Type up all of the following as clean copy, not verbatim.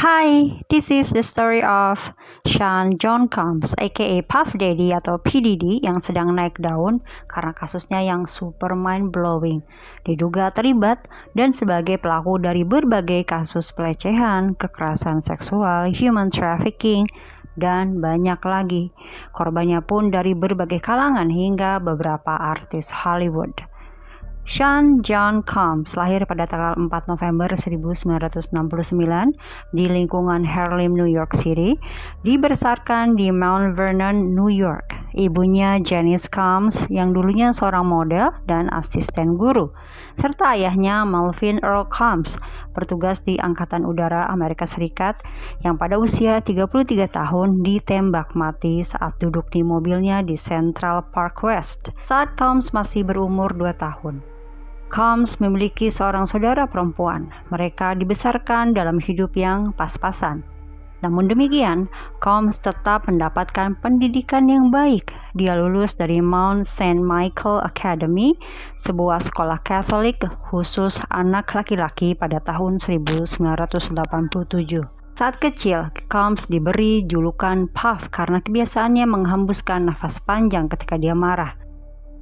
Hi, this is the story of Sean John Combs, aka Puff Daddy atau P. Diddy yang sedang naik daun karena kasusnya yang super mind-blowing. Diduga terlibat dan sebagai pelaku dari berbagai kasus pelecehan, kekerasan seksual, human trafficking, dan banyak lagi. Korbannya pun dari berbagai kalangan hingga beberapa artis Hollywood. Sean John Combs lahir pada tanggal 4 November 1969 di lingkungan Harlem, New York City, dibesarkan di Mount Vernon, New York. Ibunya Janice Combs yang dulunya seorang model dan asisten guru, serta ayahnya Melvin Earl Combs, bertugas di Angkatan Udara Amerika Serikat yang pada usia 33 tahun ditembak mati saat duduk di mobilnya di Central Park West saat Combs masih berumur 2 tahun. Combs memiliki seorang saudara perempuan. Mereka dibesarkan dalam hidup yang pas-pasan. Namun demikian, Combs tetap mendapatkan pendidikan yang baik. Dia lulus dari Mount St. Michael Academy, sebuah sekolah Katolik khusus anak laki-laki pada tahun 1987. Saat kecil, Combs diberi julukan Puff karena kebiasaannya menghembuskan nafas panjang ketika dia marah.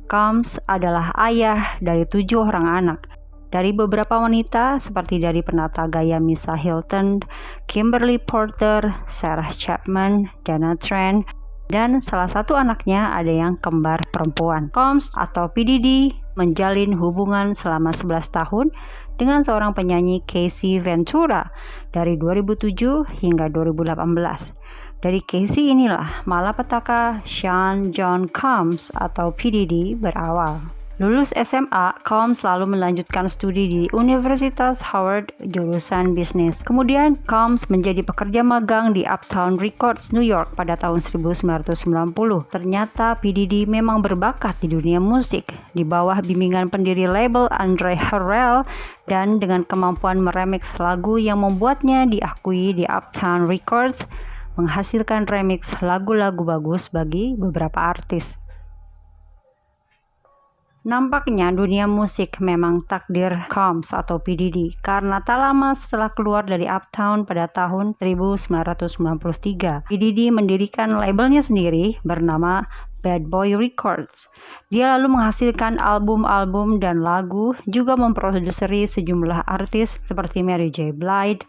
Combs adalah ayah dari 7 orang anak, dari beberapa wanita seperti dari penata gaya Misa Hilton, Kimberly Porter, Sarah Chapman, Dana Trent, dan salah satu anaknya ada yang kembar perempuan. Combs atau P. Diddy menjalin hubungan selama 11 tahun dengan seorang penyanyi Casey Ventura dari 2007 hingga 2018. Dari Casey inilah malapetaka Sean John Combs atau P. Diddy berawal. Lulus SMA, Combs lalu melanjutkan studi di Universitas Howard jurusan bisnis. Kemudian Combs menjadi pekerja magang di Uptown Records, New York pada tahun 1990. Ternyata P. Diddy memang berbakat di dunia musik. Di bawah bimbingan pendiri label Andre Harrell dan dengan kemampuan meremix lagu yang membuatnya diakui di Uptown Records, menghasilkan remix lagu-lagu bagus bagi beberapa artis. Nampaknya dunia musik memang takdir Combs atau P. Diddy karena tak lama setelah keluar dari Uptown pada tahun 1993, P. Diddy mendirikan labelnya sendiri bernama Bad Boy Records. Dia lalu menghasilkan album-album dan lagu, juga memproduseri sejumlah artis seperti Mary J. Blige,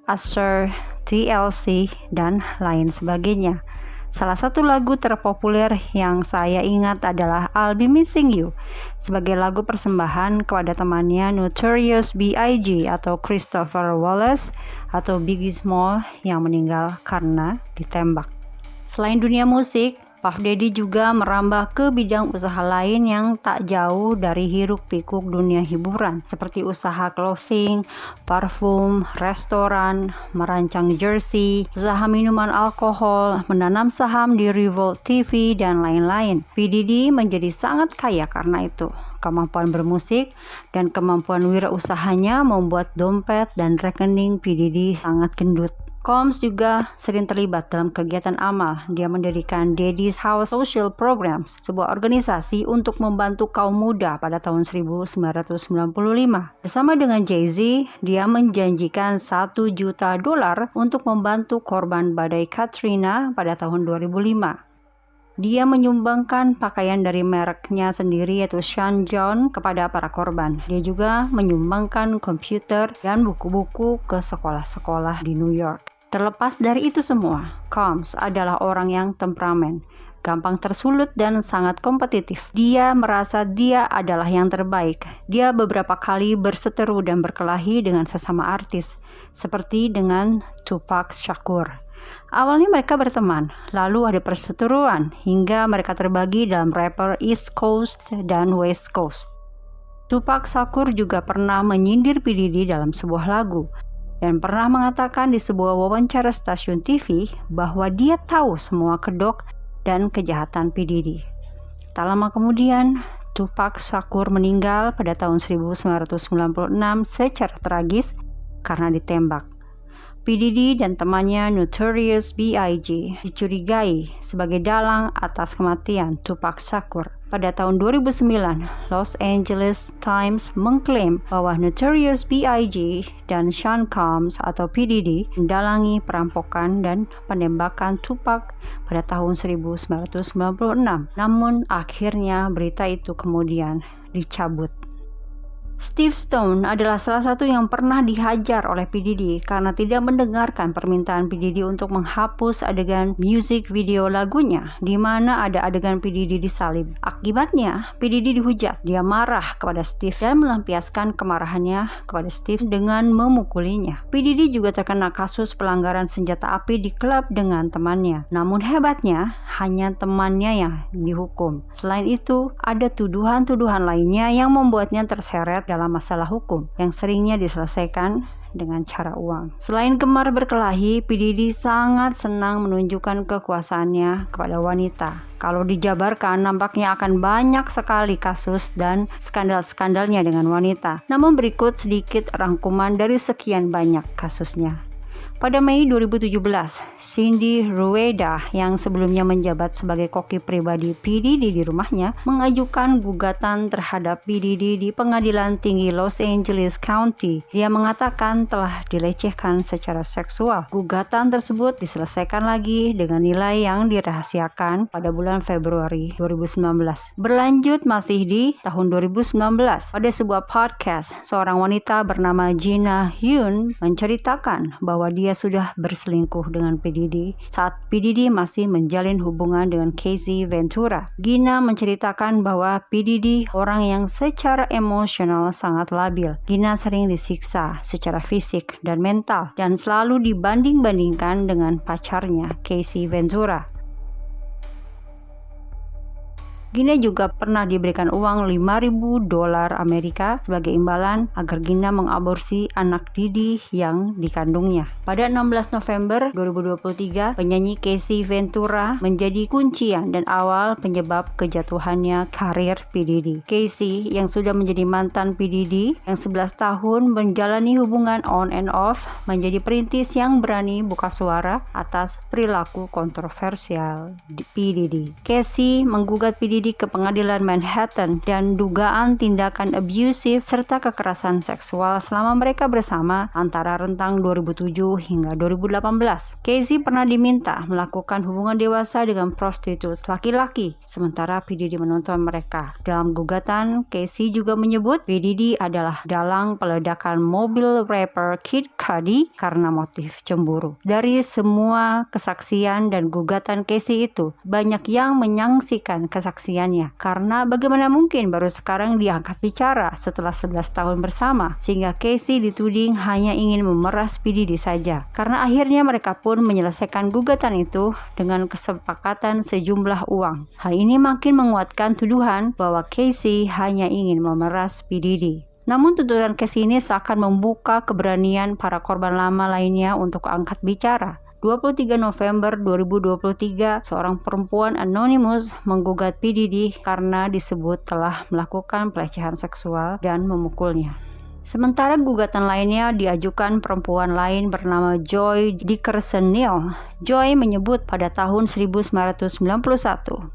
Usher, TLC, dan lain sebagainya. Salah satu lagu terpopuler yang saya ingat adalah I'll Be Missing You sebagai lagu persembahan kepada temannya Notorious B.I.G. atau Christopher Wallace atau Biggie Small yang meninggal karena ditembak. Selain dunia musik, Puff Daddy juga merambah ke bidang usaha lain yang tak jauh dari hiruk-pikuk dunia hiburan, seperti usaha clothing, parfum, restoran, merancang jersey, usaha minuman alkohol, menanam saham di Revolt TV, dan lain-lain. P. Diddy menjadi sangat kaya karena itu. Kemampuan bermusik dan kemampuan wirausahanya membuat dompet dan rekening P. Diddy sangat gendut. Combs juga sering terlibat dalam kegiatan amal. Dia mendirikan Daddy's House Social Programs, sebuah organisasi untuk membantu kaum muda pada tahun 1995. Bersama dengan Jay-Z, dia menjanjikan $1 juta untuk membantu korban badai Katrina pada tahun 2005. Dia menyumbangkan pakaian dari mereknya sendiri yaitu Sean John kepada para korban. Dia juga menyumbangkan komputer dan buku-buku ke sekolah-sekolah di New York. Terlepas dari itu semua, Combs adalah orang yang temperamen, gampang tersulut dan sangat kompetitif. Dia merasa dia adalah yang terbaik. Dia beberapa kali berseteru dan berkelahi dengan sesama artis, seperti dengan Tupac Shakur. Awalnya mereka berteman, lalu ada perseteruan hingga mereka terbagi dalam rapper East Coast dan West Coast. Tupac Shakur juga pernah menyindir P. Diddy dalam sebuah lagu dan pernah mengatakan di sebuah wawancara stasiun TV bahwa dia tahu semua kedok dan kejahatan P. Diddy. Tak lama kemudian, Tupac Shakur meninggal pada tahun 1996 secara tragis karena ditembak. P. Diddy dan temannya Notorious B.I.G. dicurigai sebagai dalang atas kematian Tupac Shakur. Pada tahun 2009, Los Angeles Times mengklaim bahwa Notorious B.I.G. dan Sean Combs atau P. Diddy mendalangi perampokan dan penembakan Tupac pada tahun 1996. Namun akhirnya berita itu kemudian dicabut. Steve Stone adalah salah satu yang pernah dihajar oleh P. Diddy karena tidak mendengarkan permintaan P. Diddy untuk menghapus adegan music video lagunya di mana ada adegan P. Diddy disalib. Akibatnya, P. Diddy dihujat. Dia marah kepada Steve dan melampiaskan kemarahannya kepada Steve dengan memukulinya. P. Diddy juga terkena kasus pelanggaran senjata api di klub dengan temannya. Namun hebatnya, hanya temannya yang dihukum. Selain itu, ada tuduhan-tuduhan lainnya yang membuatnya terseret dalam masalah hukum yang seringnya diselesaikan dengan cara uang. Selain gemar berkelahi, P. Diddy sangat senang menunjukkan kekuasaannya kepada wanita. Kalau dijabarkan, nampaknya akan banyak sekali kasus dan skandal-skandalnya dengan wanita. Namun berikut sedikit rangkuman dari sekian banyak kasusnya. Pada Mei 2017, Cindy Rueda yang sebelumnya menjabat sebagai koki pribadi P. Diddy di rumahnya mengajukan gugatan terhadap P. Diddy di Pengadilan Tinggi Los Angeles County. Dia mengatakan telah dilecehkan secara seksual. Gugatan tersebut diselesaikan lagi dengan nilai yang dirahasiakan pada bulan Februari 2019. Berlanjut masih di tahun 2019, pada sebuah podcast, seorang wanita bernama Gina Hyun menceritakan bahwa dia sudah berselingkuh dengan P. Diddy saat P. Diddy masih menjalin hubungan dengan Casey Ventura. Gina menceritakan bahwa P. Diddy orang yang secara emosional sangat labil. Gina sering disiksa secara fisik dan mental dan selalu dibanding-bandingkan dengan pacarnya Casey Ventura. Gina juga pernah diberikan uang $5.000 Amerika sebagai imbalan agar Gina mengaborsi anak Diddy yang dikandungnya. Pada 16 November 2023, penyanyi Casey Ventura menjadi kuncian dan awal penyebab kejatuhannya karir P. Diddy. Casey yang sudah menjadi mantan P. Diddy yang 11 tahun menjalani hubungan on and off menjadi perintis yang berani buka suara atas perilaku kontroversial P. Diddy. Casey menggugat P. Diddy ke pengadilan Manhattan dan dugaan tindakan abusif serta kekerasan seksual selama mereka bersama antara rentang 2007 hingga 2018. Casey pernah diminta melakukan hubungan dewasa dengan prostitut laki-laki, sementara P. Diddy menonton mereka. Dalam gugatan, Casey juga menyebut P. Diddy adalah dalang peledakan mobil rapper Kid Cudi karena motif cemburu. Dari semua kesaksian dan gugatan Casey itu, banyak yang menyaksikan kesaksiannya karena bagaimana mungkin baru sekarang diangkat bicara setelah 11 tahun bersama, sehingga Casey dituding hanya ingin memeras P. Diddy saja. Karena akhirnya mereka pun menyelesaikan gugatan itu dengan kesepakatan sejumlah uang. Hal ini makin menguatkan tuduhan bahwa Casey hanya ingin memeras P. Diddy. Namun tuntutan Casey ini seakan membuka keberanian para korban lama lainnya untuk angkat bicara. 23 November 2023, seorang perempuan anonimus menggugat P. Diddy karena disebut telah melakukan pelecehan seksual dan memukulnya. Sementara gugatan lainnya diajukan perempuan lain bernama Joy Dickerson-Neal. Joy menyebut pada tahun 1991,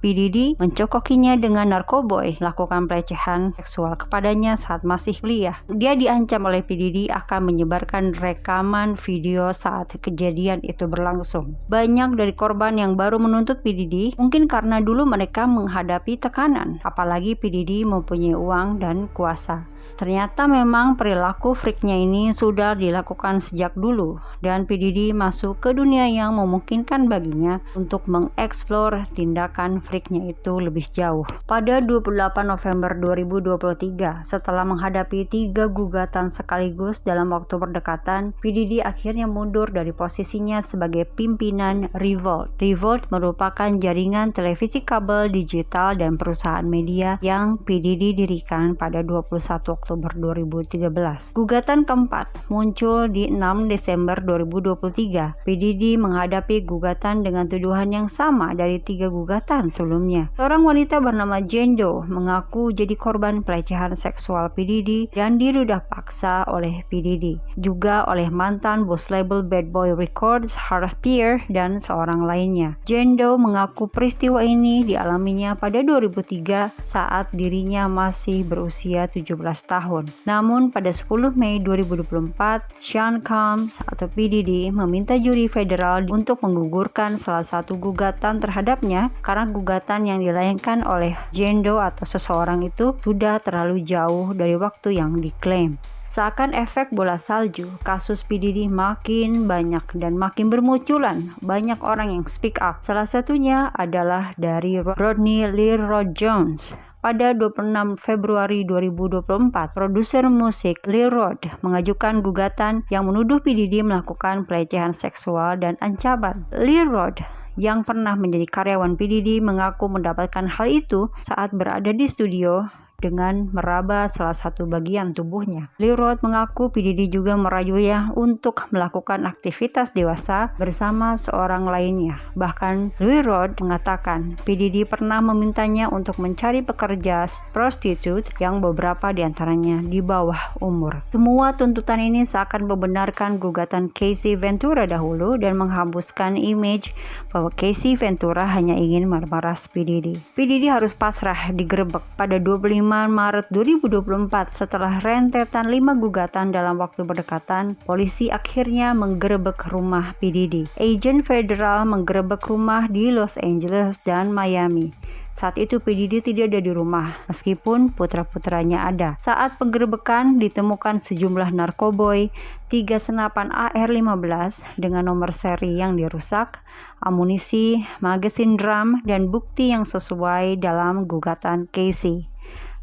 P. Diddy mencokokinya dengan narkoboy, melakukan pelecehan seksual kepadanya saat masih kuliah. Dia diancam oleh P. Diddy akan menyebarkan rekaman video saat kejadian itu berlangsung. Banyak dari korban yang baru menuntut P. Diddy mungkin karena dulu mereka menghadapi tekanan, apalagi P. Diddy mempunyai uang dan kuasa. Ternyata memang perilaku freaknya ini sudah dilakukan sejak dulu dan P. Diddy masuk ke dunia yang memungkinkan baginya untuk mengeksplor tindakan freaknya itu lebih jauh. Pada 28 November 2023, setelah menghadapi 3 gugatan sekaligus dalam waktu berdekatan, P. Diddy akhirnya mundur dari posisinya sebagai pimpinan Revolt. Revolt merupakan jaringan televisi kabel digital dan perusahaan media yang P. Diddy dirikan pada 21 Oktober 2013. Gugatan keempat muncul di 6 Desember 2023. P. Diddy menghadapi gugatan dengan tuduhan yang sama dari 3 gugatan sebelumnya. Seorang wanita bernama Jane Doe mengaku jadi korban pelecehan seksual P. Diddy dan dirudah paksa oleh P. Diddy, juga oleh mantan bos label Bad Boy Records, Harv Pierre, dan seorang lainnya. Jane Doe mengaku peristiwa ini dialaminya pada 2003 saat dirinya masih berusia 17 tahun. Namun pada 10 Mei 2024, Sean Combs atau P. Diddy meminta juri federal untuk menggugurkan salah satu gugatan terhadapnya karena gugatan yang dilayangkan oleh Jane Doe atau seseorang itu sudah terlalu jauh dari waktu yang diklaim. Seakan efek bola salju, kasus P. Diddy makin banyak dan makin bermunculan. Banyak orang yang speak up. Salah satunya adalah dari Rodney Lil-Rod Jones. Pada 26 Februari 2024, produser musik Lil-Rod mengajukan gugatan yang menuduh P. Diddy melakukan pelecehan seksual dan ancaman. Lil-Rod yang pernah menjadi karyawan P. Diddy mengaku mendapatkan hal itu saat berada di studio dengan meraba salah satu bagian tubuhnya. Lil-Rod mengaku P. Diddy juga merayunya untuk melakukan aktivitas dewasa bersama seorang lainnya. Bahkan Lil-Rod mengatakan P. Diddy pernah memintanya untuk mencari pekerja prostitut yang beberapa diantaranya di bawah umur. Semua tuntutan ini seakan membenarkan gugatan Casey Ventura dahulu dan menghapuskan image bahwa Casey Ventura hanya ingin memeras P. Diddy. P. Diddy harus pasrah digerebek pada 25 Maret 2024 setelah rentetan 5 gugatan dalam waktu berdekatan. Polisi akhirnya menggerebek rumah P. Diddy. Agen federal menggerebek rumah di Los Angeles dan Miami. Saat itu P. Diddy tidak ada di rumah, meskipun putra-putranya ada. Saat penggerebekan ditemukan sejumlah narkoboy, 3 senapan AR-15 dengan nomor seri yang dirusak, amunisi, magasin drum, dan bukti yang sesuai dalam gugatan Casey.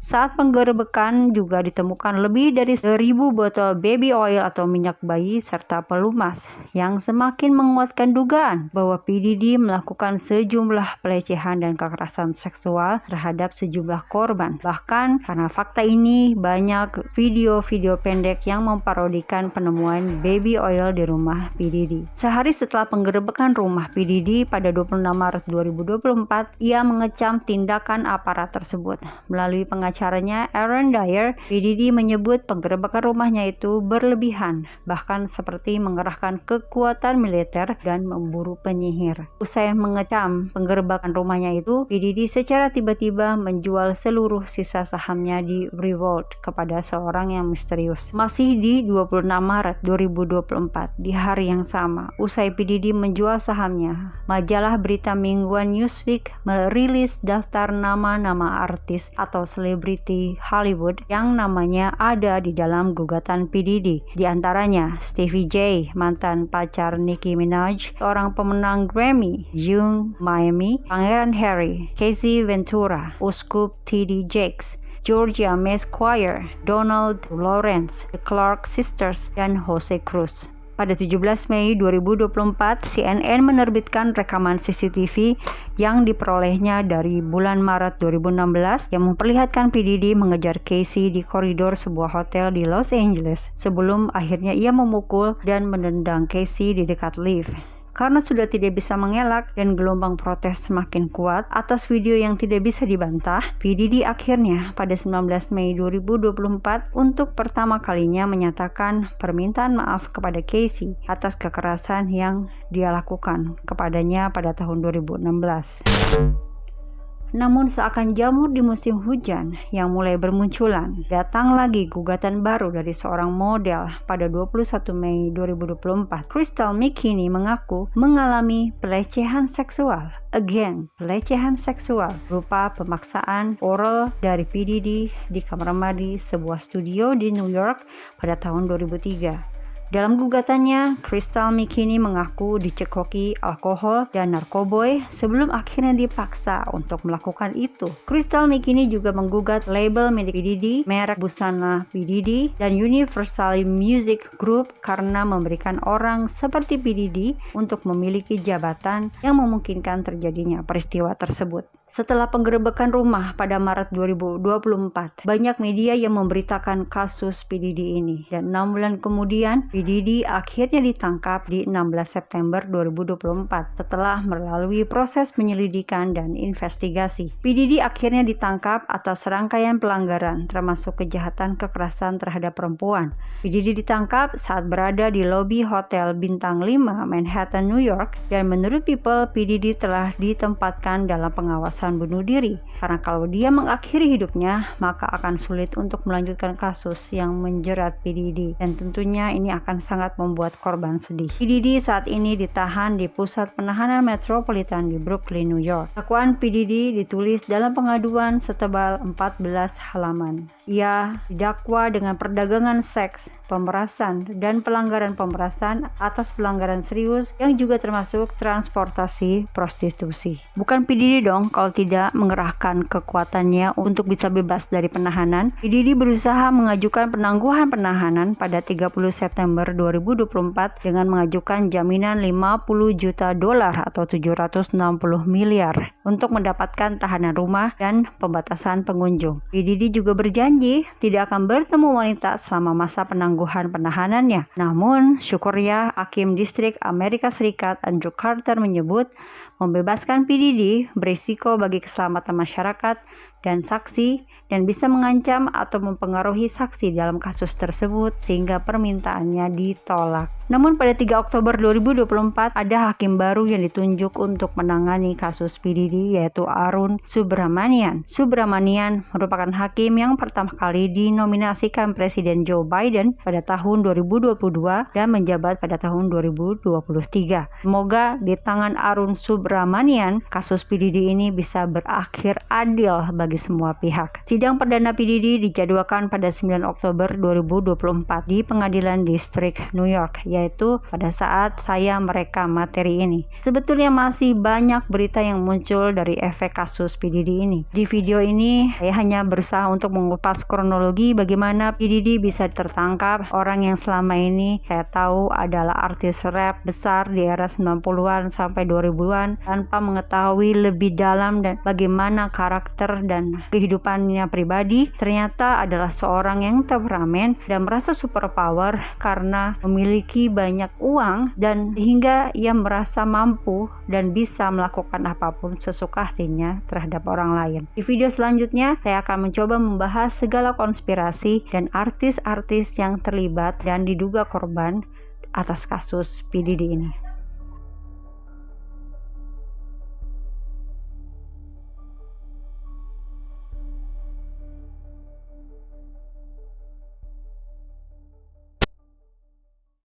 Saat penggerebekan juga ditemukan lebih dari 1.000 botol baby oil atau minyak bayi serta pelumas yang semakin menguatkan dugaan bahwa P. Diddy melakukan sejumlah pelecehan dan kekerasan seksual terhadap sejumlah korban. Bahkan karena fakta ini banyak video-video pendek yang memparodikan penemuan baby oil di rumah P. Diddy. Sehari setelah penggerebekan rumah P. Diddy pada 26 Maret 2024, ia mengecam tindakan aparat tersebut. Melalui pengacaranya Aaron Dyer, P. Diddy menyebut penggerebekan rumahnya itu berlebihan, bahkan seperti mengerahkan kekuatan militer dan memburu penyihir. Usai mengecam penggerebekan rumahnya itu, P. Diddy secara tiba-tiba menjual seluruh sisa sahamnya di Revolt kepada seorang yang misterius. Masih di 26 Maret 2024, di hari yang sama, usai P. Diddy menjual sahamnya, majalah berita mingguan Newsweek merilis daftar nama-nama artis atau selebriti Hollywood yang namanya ada di dalam gugatan P. Diddy. Di antaranya Stevie J, mantan pacar Nicki Minaj, seorang pemenang Grammy, Young Miami, Pangeran Harry, Casey Ventura, Uskup T.D. Jakes, Georgia Mesquire, Donald Lawrence, The Clark Sisters, dan Jose Cruz. Pada 17 Mei 2024, CNN menerbitkan rekaman CCTV yang diperolehnya dari bulan Maret 2016 yang memperlihatkan P. Diddy mengejar Casey di koridor sebuah hotel di Los Angeles sebelum akhirnya ia memukul dan menendang Casey di dekat lift. Karena sudah tidak bisa mengelak dan gelombang protes semakin kuat atas video yang tidak bisa dibantah, P. Diddy akhirnya pada 19 Mei 2024 untuk pertama kalinya menyatakan permintaan maaf kepada Casey atas kekerasan yang dia lakukan kepadanya pada tahun 2016. Namun seakan jamur di musim hujan yang mulai bermunculan, datang lagi gugatan baru dari seorang model pada 21 Mei 2024. Crystal McKinney mengaku mengalami pelecehan seksual. Again, pelecehan seksual berupa pemaksaan oral dari P. Diddy di kamar mandi sebuah studio di New York pada tahun 2003. Dalam gugatannya, Crystal McKinney mengaku dicekoki alkohol dan narkoboy sebelum akhirnya dipaksa untuk melakukan itu. Crystal McKinney juga menggugat label milik P. Diddy, merek busana P. Diddy, dan Universal Music Group karena memberikan orang seperti P. Diddy untuk memiliki jabatan yang memungkinkan terjadinya peristiwa tersebut. Setelah penggerebekan rumah pada Maret 2024, banyak media yang memberitakan kasus P. Diddy ini. Dan 6 bulan kemudian, P. Diddy akhirnya ditangkap di 16 September 2024 setelah melalui proses penyelidikan dan investigasi. P. Diddy akhirnya ditangkap atas serangkaian pelanggaran, termasuk kejahatan kekerasan terhadap perempuan. P. Diddy ditangkap saat berada di lobi Hotel Bintang 5 Manhattan, New York, dan menurut People, P. Diddy telah ditempatkan dalam pengawasan bunuh diri, karena kalau dia mengakhiri hidupnya maka akan sulit untuk melanjutkan kasus yang menjerat P. Diddy, dan tentunya ini akan sangat membuat korban sedih. P. Diddy saat ini ditahan di pusat penahanan metropolitan di Brooklyn, New York. Dakwaan P. Diddy ditulis dalam pengaduan setebal 14 halaman. Ia didakwa dengan perdagangan seks, pemerasan, dan pelanggaran pemerasan atas pelanggaran serius yang juga termasuk transportasi prostitusi. Bukan P. Diddy dong kalau tidak mengerahkan kekuatannya untuk bisa bebas dari penahanan. P. Diddy berusaha mengajukan penangguhan penahanan pada 30 September 2024 dengan mengajukan jaminan 50 juta dolar atau 760 miliar untuk mendapatkan tahanan rumah dan pembatasan pengunjung. P. Diddy juga berjanji tidak akan bertemu wanita selama masa penangguhan penahanannya. Namun, syukurnya Hakim Distrik Amerika Serikat Andrew Carter menyebut membebaskan P. Diddy berisiko bagi keselamatan masyarakat dan saksi dan bisa mengancam atau mempengaruhi saksi dalam kasus tersebut sehingga permintaannya ditolak. Namun pada 3 Oktober 2024 ada hakim baru yang ditunjuk untuk menangani kasus P. Diddy, yaitu Arun Subramanian. Subramanian merupakan hakim yang pertama kali dinominasikan Presiden Joe Biden pada tahun 2022 dan menjabat pada tahun 2023. Semoga di tangan Arun Subramanian kasus P. Diddy ini bisa berakhir adil bagi semua pihak. Sidang perdana P. Diddy dijadwalkan pada 9 Oktober 2024 di Pengadilan Distrik New York, yaitu pada saat saya merekam materi ini. Sebetulnya masih banyak berita yang muncul dari efek kasus P. Diddy ini. Di video ini saya hanya berusaha untuk mengupas kronologi bagaimana P. Diddy bisa tertangkap. Orang yang selama ini saya tahu adalah artis rap besar di era 90-an sampai 2000-an tanpa mengetahui lebih dalam dan bagaimana karakter dan kehidupannya pribadi, ternyata adalah seorang yang temperamen dan merasa superpower karena memiliki banyak uang dan sehingga ia merasa mampu dan bisa melakukan apapun sesuka hatinya terhadap orang lain. Di video selanjutnya saya akan mencoba membahas segala konspirasi dan artis-artis yang terlibat dan diduga korban atas kasus P. Diddy ini.